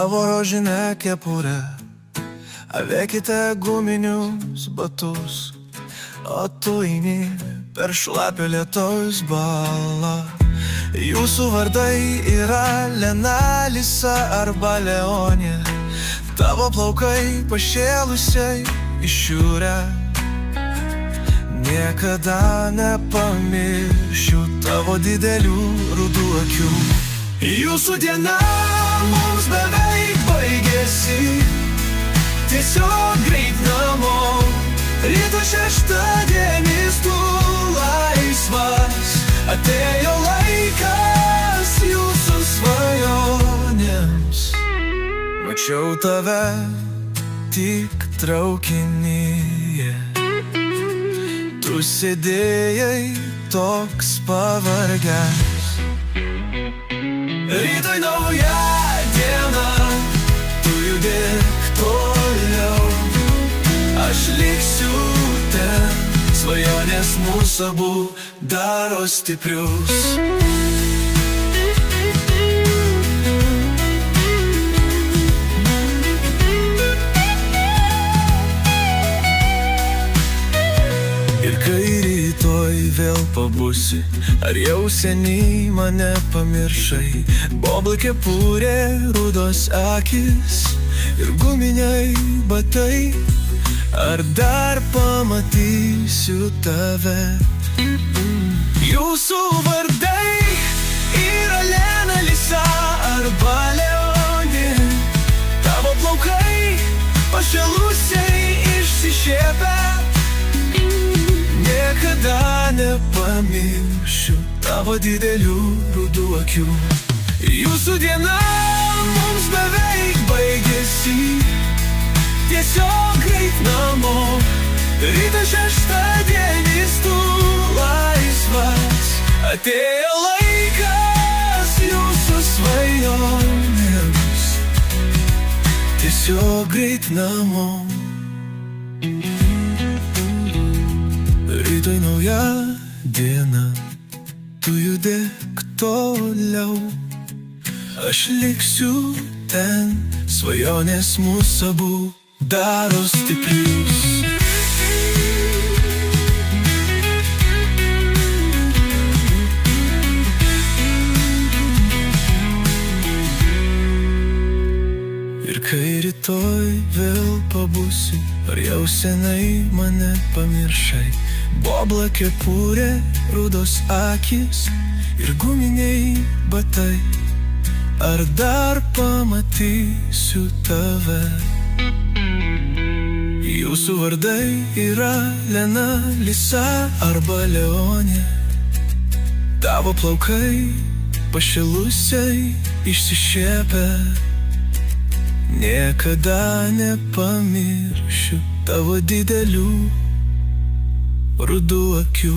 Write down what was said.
tavo rožinę kepurę, avėkite guminius batus, o tu eini per šlapio lietaus balą. Jūsų vardai yra Lena, Lisa arba Leonė, tavo plaukai pašėlusiai iššiurę. Niekada nepamiršiu tavo didelių rudų akių. Jūsų diena mums beveik baigėsi, tiesiog greit namo. Ryto šeštadienis, tu laisvas, atėjo laikas jūsų svajonėms. Mačiau tave tik traukinyje, tu sėdėjai toks pavargęs. Rytoj nauja diena, tu judėk toliau, aš liksiu ten, svajonės mūsų abu daro stiprius. Vėl pabusi, ar jau seniai mane pamiršai? Boblai kepurė, rudos akis ir guminiai batai, ar dar pamatysiu tave? Jūsų vardai yra Lena, Lisa arba Leonė, tavo plaukai pašėlusiai išsišiepę. Niekada nepamiršiu tavo didelių rudų akių. Jūsų diena mums beveik baigėsi, tiesiog greit namo. Ryto šeštadienis, tu laisvas, atėjo laikas jūsų svajonėms, tiesiog greit namo. Rytoj nauja diena, tu judėk toliau, aš liksiu ten, svajonės mūsų abu daro stiprius. Ir kai rytoj vėl pabusi, ar jau senai mane pamiršai? Bobla kepurė, rudos akis ir guminiai batai, ar dar pamatysiu tave? Jūsų vardai yra Lena, Lisa arba Leonė, tavo plaukai pašėlusiai išsišiepę. Niekada nepamiršiu tavo didelių rudų akių.